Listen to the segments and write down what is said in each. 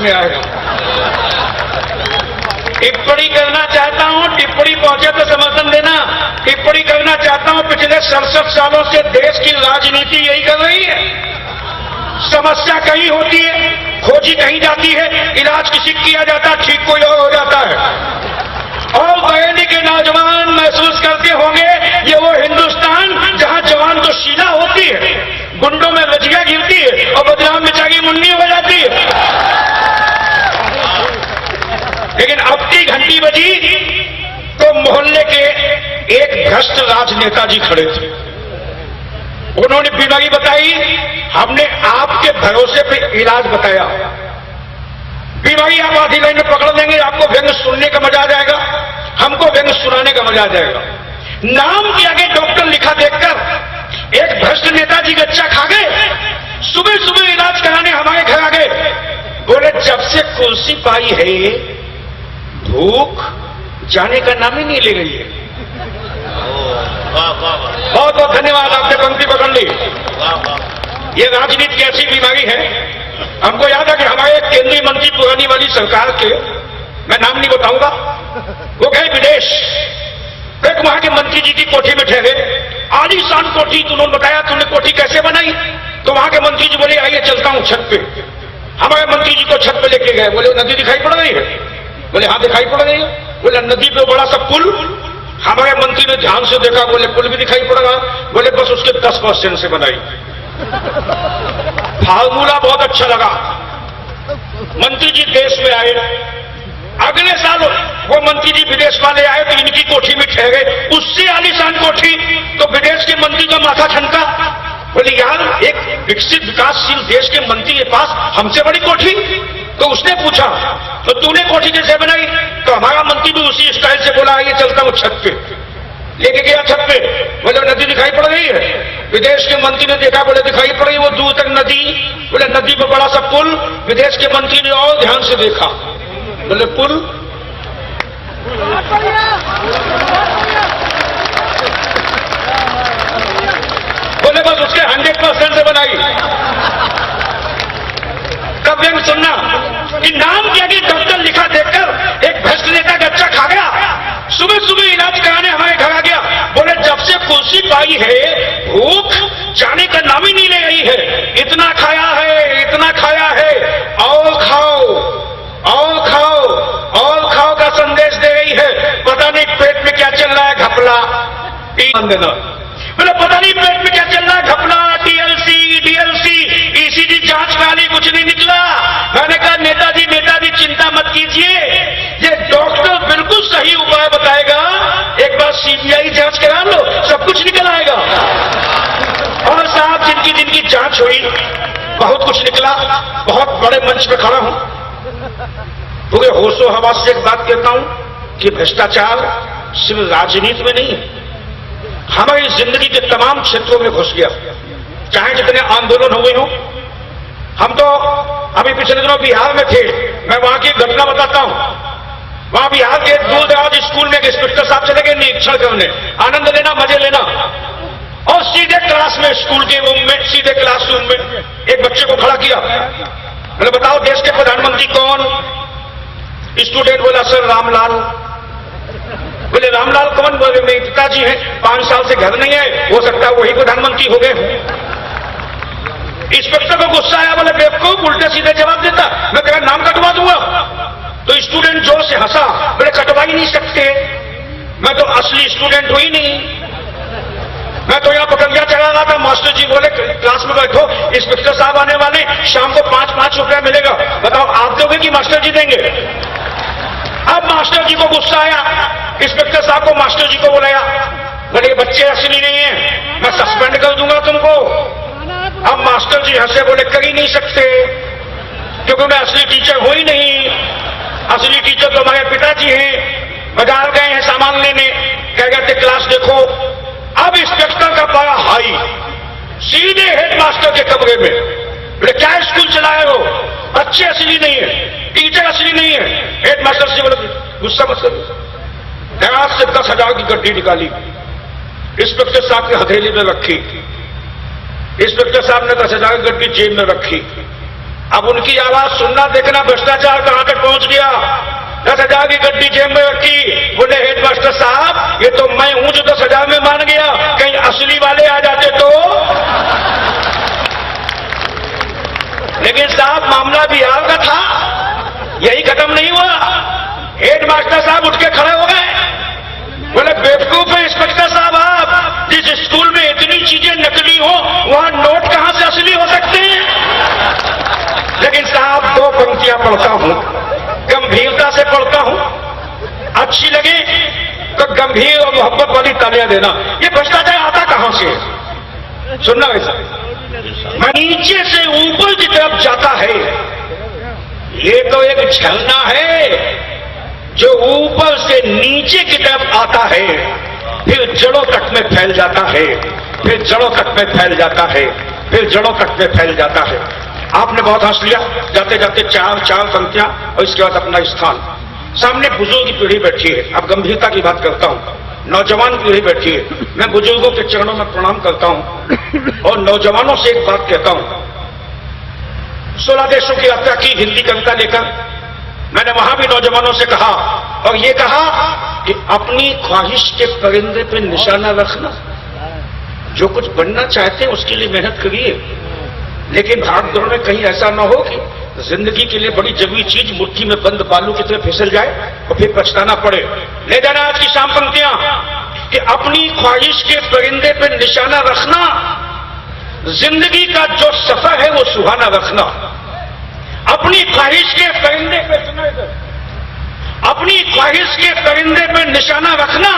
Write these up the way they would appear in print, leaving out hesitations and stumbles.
में आएगा। टिप्पणी करना चाहता हूं, टिप्पणी पहुंचे तो समर्थन देना। टिप्पणी करना चाहता हूं, पिछले 67 सालों से देश की राजनीति यही कर रही है। समस्या कहीं होती है, खोजी कहीं जाती है, इलाज किसी किया जाता है, ठीक कोई और हो जाता है। और बरेली के नौजवान महसूस करते होंगे ये वो हिंदुस्तान जहां जवान तो शीला होती है, गुंडों में रजिया गिरती है और बदनाम बेचारी मुन्नी हो जाती है। लेकिन अब की घंटी बजी तो मोहल्ले के एक भ्रष्ट राजनेता जी खड़े थे। उन्होंने बीमारी बताई, हमने आपके भरोसे पे इलाज बताया। बीमारी आप आधी लाइन में पकड़ लेंगे, आपको व्यंग सुनने का मजा आ जाएगा, हमको व्यंग सुनाने का मजा आ जाएगा। नाम के आगे डॉक्टर लिखा देखकर एक भ्रष्ट नेताजी गच्चा खा गए। सुबह सुबह इलाज कराने हमारे घर आ गए। बोले जब से कुर्सी पाई है भूख जाने का नाम ही नहीं ले रही है। बहुत बहुत धन्यवाद, आपने पंक्ति पकड़ ली। ये राजनीति की ऐसी बीमारी है। हमको याद है कि हमारे केंद्रीय मंत्री पुरानी वाली सरकार के, मैं नाम नहीं बताऊंगा, वो गए विदेश। एक वहां के मंत्री जी की कोठी में ठहरे, आलीशान कोठी। तो उन्होंने बताया तुमने कोठी कैसे बनाई? तो वहां के मंत्री जी बोले आइए चलता हूं छत पे। हमारे मंत्री जी को छत पे लेके गए। बोले नदी दिखाई पड़ रही है? बोले हाँ दिखाई पड़ रही है। बोले नदी पे बड़ा सा पुल? हमारे मंत्री ने ध्यान से देखा, बोले पुल भी दिखाई पड़ रहा। बोले बस उसके 10% से बनाई। फार्मूला बहुत अच्छा लगा। मंत्री जी देश में आए, अगले साल वो मंत्री जी विदेश वाले आए तो इनकी कोठी में ठहरे, उससे आलीशान कोठी। तो विदेश के मंत्री का माथा ठनका। बोले यार एक विकसित विकासशील देश के मंत्री के पास हमसे बड़ी कोठी? तो उसने पूछा तो तूने कोठी कैसे बनाई? तो हमारा मंत्री भी उसी स्टाइल से बोला ये चलता हूं छत पे। लेके गया छत पे। बोले नदी दिखाई पड़ रही है? विदेश के मंत्री ने देखा, बोले दिखाई पड़ रही, वो दूर तक नदी। बोले नदी पे बड़ा सा पुल? विदेश के मंत्री ने और ध्यान से देखा। बोले पुल? बोले बस उसके 100% से बनाई। तब व्यंग सुनना कि नाम के आगे डॉक्टर लिखा देखकर एक भ्रष्ट नेता गच्चा खा गया। सुबह सुबह इलाज कराने हमारे घर आ गया। बोले जब से कुर्सी पाई है भूख जाने का नाम ही नहीं ले रही है। इतना खाया है, इतना खाया है, और खाओ और खाओ और खाओ का संदेश दे रही है। पता नहीं पेट में क्या चल रहा है, घपला देना। बोले पता नहीं पेट में क्या चल रहा है, घपला, टीएलसी, डीएलसी, ईसीजी जांच वाली कुछ नहीं निकला। मैंने कहा नेताजी नेताजी चिंता मत कीजिए, ये डॉक्टर बिल्कुल सही उपाय बताएगा। एक बार सीबीआई जांच करा लो, सब कुछ निकल आएगा। और साहब जिनकी जांच हुई बहुत कुछ निकला। बहुत बड़े मंच पे खड़ा हूं, पूरे होशो हवास से एक बात कहता हूं कि भ्रष्टाचार सिर्फ राजनीति में नहीं है, हमारी जिंदगी के तमाम क्षेत्रों में घुस गया। चाहे जितने आंदोलन हुए हों। हम तो अभी पिछले दिनों बिहार में थे, मैं वहां की घटना बताता हूं। वहां बिहार के दूर दराज स्कूल में इंस्पेक्टर साहब चले गए निरीक्षण करने, आनंद लेना, मजे लेना। और सीधे क्लास में, स्कूल के रूम में, सीधे क्लासरूम में एक बच्चे को खड़ा किया। मैंने बताओ देश के प्रधानमंत्री कौन? स्टूडेंट बोला सर रामलाल। बोले रामलाल कौन? बोले मेरे पिताजी हैं, 5 साल से घर नहीं है, हो सकता है वही प्रधानमंत्री हो गए। इंस्पेक्टर को गुस्सा आया, बोले बेवकूफ, उल्टे सीधे जवाब देता, मैं तेरा नाम कटवा दूंगा। तो स्टूडेंट जोर से हंसा, बोले कटवा ही नहीं सकते, मैं तो असली स्टूडेंट हुई नहीं, मैं तो यहाँ पकड़िया चला रहा था। मास्टर जी बोले क्लास में बैठो, इंस्पेक्टर साहब आने वाले, शाम को 5-5 रुपया मिलेगा। बताओ आप दोगे कि मास्टर जी देंगे? अब मास्टर जी को गुस्सा आया, इंस्पेक्टर साहब को मास्टर जी को बुलाया। बोले बच्चे असली नहीं है, मैं सस्पेंड कर दूंगा तुमको। अब मास्टर जी हंसे, बोले कर ही नहीं सकते क्योंकि मैं असली टीचर हूं ही नहीं। असली टीचर तो हमारे पिताजी हैं, बाजार गए हैं सामान लेने, कह गए थे क्लास देखो। अब इंस्पेक्टर का पारा हाई, सीधे हेडमास्टर के कमरे में। बोले क्या स्कूल चलाए हो? बच्चे असली नहीं है, टीचर असली नहीं है। हेडमास्टर से बोले गुस्सा मत करो। दराज से 10,000 की गड्डी निकाली, इंस्पेक्टर साहब की हथेली में रखी। इंस्पेक्टर साहब ने 10,000 की गड्डी जेब में रखी। अब उनकी आवाज सुनना देखना भ्रष्टाचार कहां तक पहुंच गया। 10,000 की गड्डी जेब में रखी, बोले हेडमास्टर साहब ये तो मैं हूं जो 10,000 में मान गया, कहीं असली वाले आ जाते तो। लेकिन साहब मामला बिहार का था, यही खत्म नहीं हुआ। हेडमास्टर साहब उठ के खड़े हो गए, बोले बेवकूफ है इंस्पेक्टर साहब आप, जिस स्कूल में इतनी चीजें नकली हो वहां नोट कहां से असली हो सकते हैं। लेकिन साहब 2 पंक्तियां पढ़ता हूं, गंभीरता से पढ़ता हूं, अच्छी लगे तो गंभीर और मोहब्बत वाली तालियां देना। ये भ्रष्टाचार आता कहां से? सुनना वैसा, नीचे से ऊपर की तरफ जाता है, ये तो एक झरना है जो ऊपर से नीचे की तरफ आता है, फिर जड़ों तक में फैल जाता है, फिर जड़ों तक में फैल जाता है, फिर जड़ों तक में फैल जाता है। आपने बहुत हंस लिया, जाते जाते चार पंक्तियां और इसके बाद अपना स्थान। सामने बुजुर्ग की पीढ़ी बैठी है, अब गंभीरता की बात करता हूं, नौजवान पीढ़ी बैठी है। मैं बुजुर्गों के चरणों में प्रणाम करता हूं और नौजवानों से एक बात कहता हूं। 16 देशों की यात्रा की हिंदी कविता लेकर, मैंने वहां भी नौजवानों से कहा और ये कहा कि अपनी ख्वाहिश के परिंदे पे निशाना रखना, जो कुछ बनना चाहते हैं उसके लिए मेहनत करिए, लेकिन भाग दौड़ में कहीं ऐसा ना हो कि जिंदगी के लिए बड़ी जरूरी चीज मुट्ठी में बंद बालू की तरह फिसल जाए और फिर पछताना पड़े। ले जाना आज की शाम पंक्तियां कि अपनी ख्वाहिश के परिंदे पे निशाना रखना, जिंदगी का जो सफर है वो सुहाना रखना। अपनी ख्वाहिश के परिंदे पे, अपनी ख्वाहिश के परिंदे पे निशाना रखना,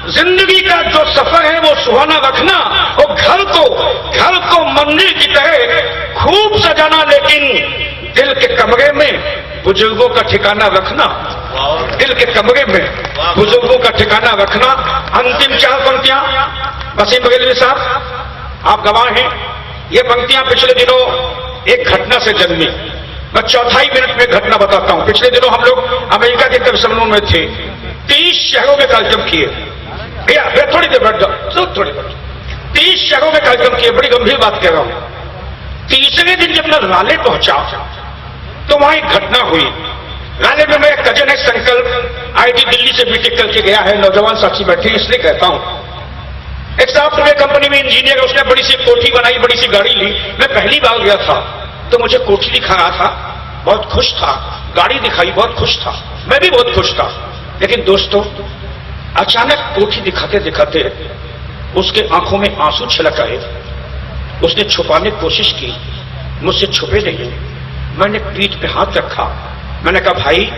जिंदगी का जो सफर है वो सुहाना रखना। और घर को मंदिर की तरह खूब सजाना, लेकिन दिल के कमरे में बुजुर्गों का ठिकाना रखना, दिल के कमरे में बुजुर्गों का ठिकाना रखना। अंतिम 4 पंक्तियां, वसीम बघेलवी साहब आप गवाह हैं, ये पंक्तियां पिछले दिनों एक घटना से जन्मी। मैं 4 मिनट में घटना बताता हूं। पिछले दिनों हम लोग अमेरिका के कवि सम्मेलन में थे, 30 शहरों में कार्यक्रम किए। भैया थोड़ी देर बैठ जाओ, थोड़ी देर। 30 शहरों में कार्यक्रम किए, बड़ी गंभीर बात कह रहा हूं। तीसरे दिन जब मैं राले पहुंचा तो वहां एक घटना हुई। राले में मेरा कजन है संकल्प, आईटी दिल्ली से बीटेक करके गया है, नौजवान साथी बैठे, इसलिए कहता हूं। एक साहब मेरे कंपनी में इंजीनियर है, उसने बड़ी सी कोठी बनाई, बड़ी सी गाड़ी ली। मैं पहली बार गया था तो मुझे कोठी दिखा रहा था, बहुत खुश था, गाड़ी दिखाई, बहुत खुश था, मैं भी बहुत खुश था। लेकिन दोस्तों अचानक कोठी दिखाते दिखाते उसके आंखों में आंसू छलक आए। उसने छुपाने की कोशिश की, मुझसे छुपे नहीं। मैंने पीठ पे हाथ रखा, मैंने कहा भाई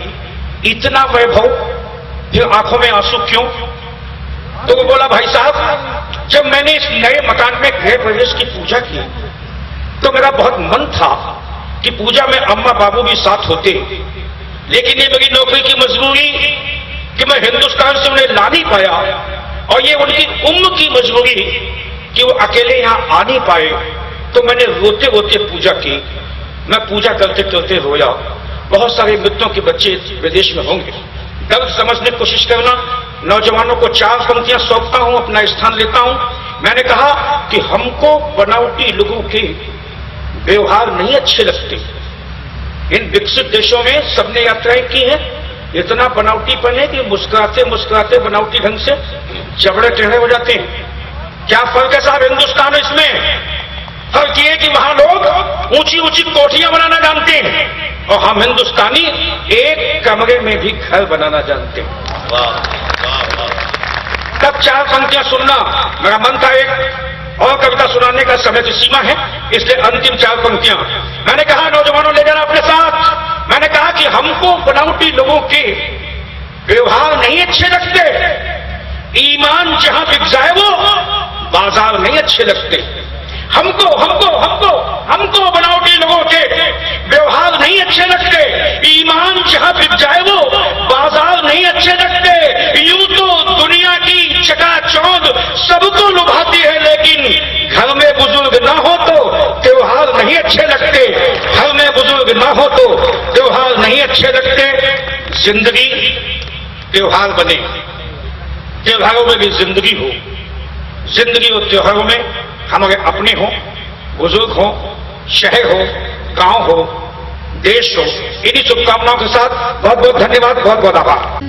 इतना वैभव फिर आंखों में आंसू क्यों? तो वो बोला भाई साहब जब मैंने इस नए मकान में गृह प्रवेश की पूजा की तो मेरा बहुत मन था कि पूजा में अम्मा बाबू भी साथ होते, लेकिन ये मेरी नौकरी की मजबूरी कि मैं हिंदुस्तान से उन्हें ला नहीं पाया, और ये उनकी उम्र की मजबूरी कि वो अकेले यहां आ नहीं पाए। तो मैंने रोते रोते पूजा की। मैं पूजा करते करते रोया। बहुत सारे मित्रों के बच्चे विदेश में होंगे, दर्द समझने की कोशिश करना। नौजवानों को 4 पंक्तियां सौंपता हूं, अपना स्थान लेता हूं। मैंने कहा कि हमको बनावटी लोगों के व्यवहार नहीं अच्छे लगते। इन विकसित देशों में सबने यात्राएं की हैं, इतना बनावटीपन है कि मुस्कुराते मुस्कुराते बनावटी ढंग से जबड़े टेढ़े हो जाते हैं। क्या फर्क है साहब हिंदुस्तान इसमें? फर्क ये कि वहां लोग ऊंची ऊंची कोठियां बनाना जानते हैं और हम हिंदुस्तानी एक कमरे में भी घर बनाना जानते हैं। तब 4 पंक्तियां सुनना। मेरा मन था एक और कविता सुनाने का, समय की सीमा है, इसलिए अंतिम 4 पंक्तियां। मैंने कहा नौजवानों ले जाना अपने साथ। मैंने कहा कि हमको बनावटी लोगों के व्यवहार नहीं अच्छे लगते। ईमान जहां बिक जाए वो बाजार नहीं अच्छे लगते। हमको हमको हमको हमको बनावटी लोगों के व्यवहार नहीं अच्छे लगते। ईमान जहां बिक जाए वो बाजार नहीं अच्छे लगते। यूं तो दुनिया की चकाचौंध सबको लुभाती है, लेकिन घर में बुजुर्ग ना हो तो त्योहार नहीं अच्छे लगते। घर में बुजुर्ग ना हो तो त्योहार नहीं अच्छे लगते। जिंदगी त्योहार बने, त्योहारों में भी जिंदगी हो। जिंदगी और त्योहारों में हमारे अपने हो, बुजुर्ग हो, शहर हो, गांव हो, देश हो। इन्हीं शुभकामनाओं के साथ बहुत बहुत धन्यवाद, बहुत बहुत आभार।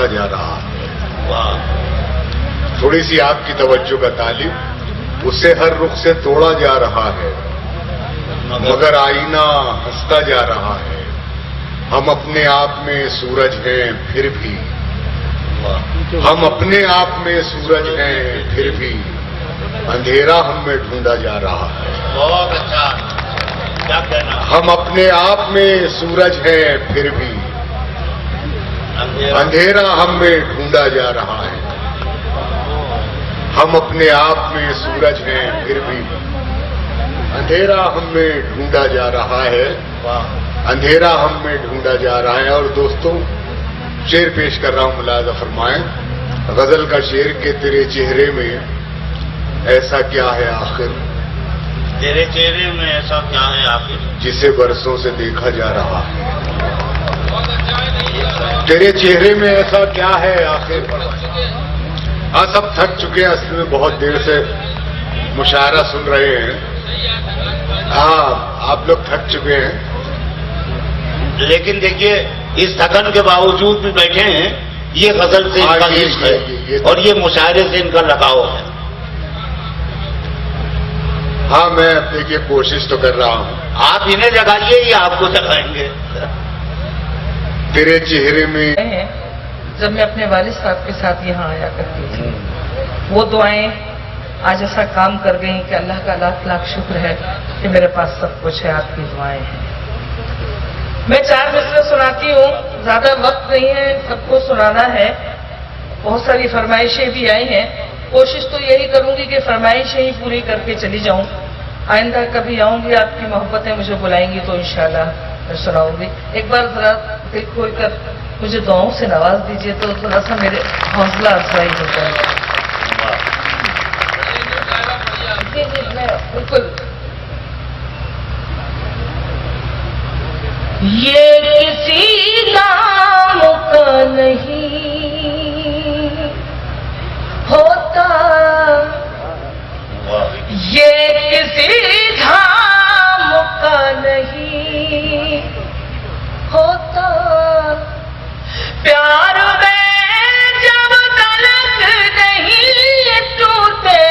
जा रहा है। थोड़ी सी आपकी तवज्जो का तालिब उसे हर रुख से तोड़ा जा रहा है, मगर आईना हंसता जा रहा है। हम अपने आप में सूरज हैं फिर भी, हम अपने आप में सूरज हैं फिर भी अंधेरा हम में ढूंढा जा रहा है। बहुत अच्छा, क्या कहना। हम अपने आप में सूरज हैं फिर भी अंधेरा हम में ढूंढा जा रहा है। हम अपने आप में सूरज हैं फिर भी अंधेरा हम में ढूंढा जा रहा है। अंधेरा हम में ढूंढा जा रहा है। और दोस्तों, शेर पेश कर रहा हूं, मुलाजा फरमाएं। गजल का शेर के तेरे चेहरे में ऐसा क्या है आखिर, तेरे चेहरे में ऐसा क्या है आखिर, जिसे बरसों से देखा जा रहा है। तेरे चेहरे में ऐसा क्या है आखिर। हाँ, सब थक चुके हैं, असल में बहुत देर से मुशायरा सुन रहे हैं। हाँ, आप लोग थक चुके हैं, लेकिन देखिए इस थकन के बावजूद भी बैठे हैं। ये गजल से इनका इश्क है और ये मुशायरे से इनका लगाव है। हाँ, मैं देखिए कोशिश तो कर रहा हूँ। आप इन्हें जगाइए, ये आपको जगाएंगे। तेरे चेहरे में, जब मैं अपने वालिद साहब के साथ यहाँ आया करती थी, वो दुआएं आज ऐसा काम कर गई कि अल्लाह का लाख लाख शुक्र है कि मेरे पास सब कुछ है, आपकी दुआएं हैं। मैं 4 मिसरे सुनाती हूँ, ज्यादा वक्त नहीं है सबको सुनाना है। बहुत सारी फरमाइशें भी आई हैं, कोशिश तो यही करूंगी कि फरमाइशें ही पूरी करके चली जाऊं। आइंदा कभी आऊंगी, आपकी मोहब्बतें मुझे बुलाएंगी तो इंशाल्लाह मैं सुनाऊंगी। एक बार जरा दिल खोलकर मुझे दुआओं से नवाज दीजिए तो थोड़ा सा मेरे हौसला अफजाई हो जाएगा। जी जी, मैं बिल्कुल। ये किसी नाम का नहीं होता, ये किसी धाम का नहीं होता, प्यार में जब तलक नहीं टूटे,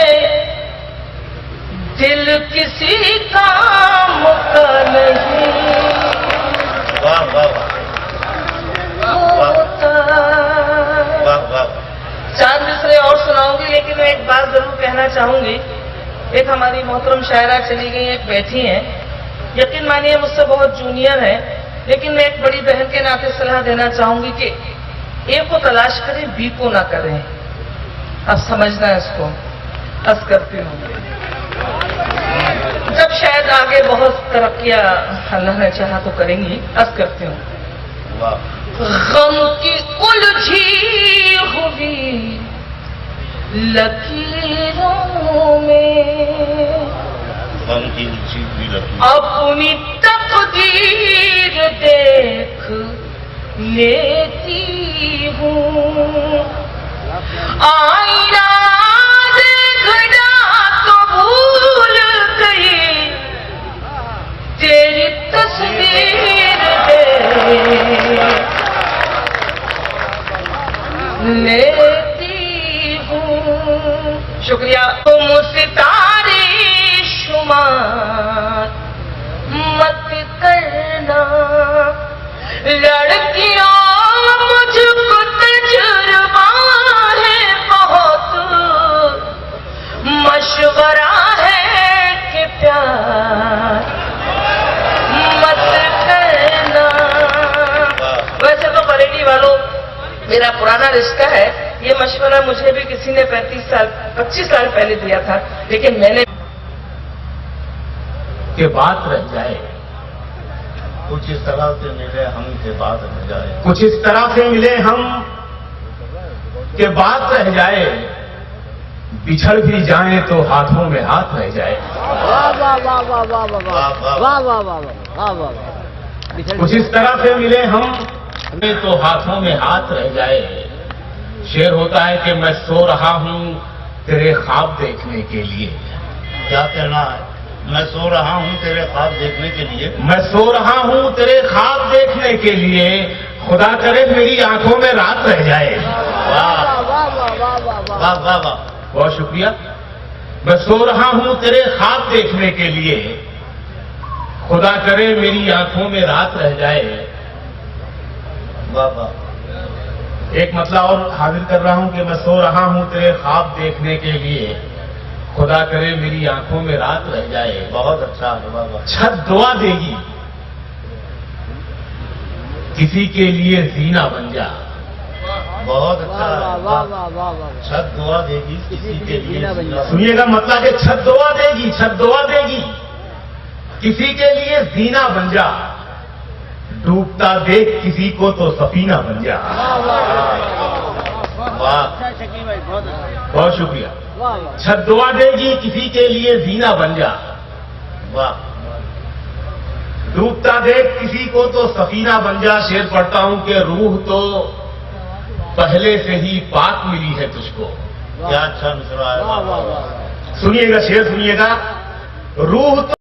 दिल किसी काम का नहीं होता। 4 मिसरे और सुनाऊंगी, लेकिन मैं एक बात जरूर कहना चाहूंगी। एक हमारी मोहतरम शायरा चली गई, एक बैठी हैं, यकीन मानिए मुझसे बहुत जूनियर है, लेकिन मैं एक बड़ी बहन के नाते सलाह देना चाहूंगी कि ए को तलाश करें, बी को ना करें। अब समझना है इसको। अर्ज करती हूँ, जब शायद आगे बहुत तरक्कियां अल्लाह ने चाहा तो करेंगी। अर्ज करती हूँ, गम की उलझी हुई लकीरों में अपनी तकदीर देख लेती हूँ। आईना देखना तो भूल गई, तेरी तस्वीर शुक्रिया। तुम सितारे शुमार मत करना, लड़कियों मुझको तजुर्बा है बहुत, मशवरा है कि प्यार मत करना। वैसे तो परेडी वालों मेरा पुराना रिश्ता है, ये मशवरा मुझे भी किसी ने 25 साल पहले दिया था, लेकिन मैंने के बात रह जाए, कुछ इस तरह से मिले हम के बात रह जाए, कुछ इस तरह से मिले हम के बात रह जाए, बिछड़ भी जाए तो हाथों में हाथ रह जाए। वाह वाह वाह वाह वाह वाह वाह वाह वाह वाह वाह वाह। कुछ इस तरह से मिले हम तो हाथों में हाथ रह जाए। शेर होता है कि मैं सो रहा हूं तेरे ख्वाब देखने के लिए। क्या कहना है? मैं सो रहा हूं तेरे ख्वाब देखने के लिए, मैं सो रहा हूं तेरे ख्वाब देखने के लिए, खुदा करे मेरी आंखों में रात रह जाए। वाह वाह वाह वाह वाह वाह वाह वाह वाह, बहुत शुक्रिया। मैं सो रहा हूं तेरे ख्वाब देखने के लिए, खुदा करे मेरी आंखों में रात रह जाए। वाह वाह। एक मतलब और हाजिर कर रहा हूं कि मैं सो रहा हूं तेरे ख्वाब देखने के लिए, खुदा करे मेरी आंखों में रात रह जाए। बहुत अच्छा है। वाह वाह। छत दुआ देगी किसी के लिए जीना बन जा। बहुत अच्छा। वाह वाह वाह वाह। छत दुआ देगी किसी के लिए। सुनिएगा मतलब है छत दुआ देगी, छत दुआ देगी किसी के लिए जीना बन जा, डूबता देख किसी को तो सफीना बन जा। वाह, बहुत शुक्रिया। छत दुआ देगी किसी के लिए जीना बन जा। वाह, डूबता देख किसी को तो सफीना बन जा। शेर पढ़ता हूं कि रूह तो पहले से ही पाक मिली है तुझको। क्या अच्छा मिसरा है। सुनिएगा शेर, सुनिएगा। रूह तो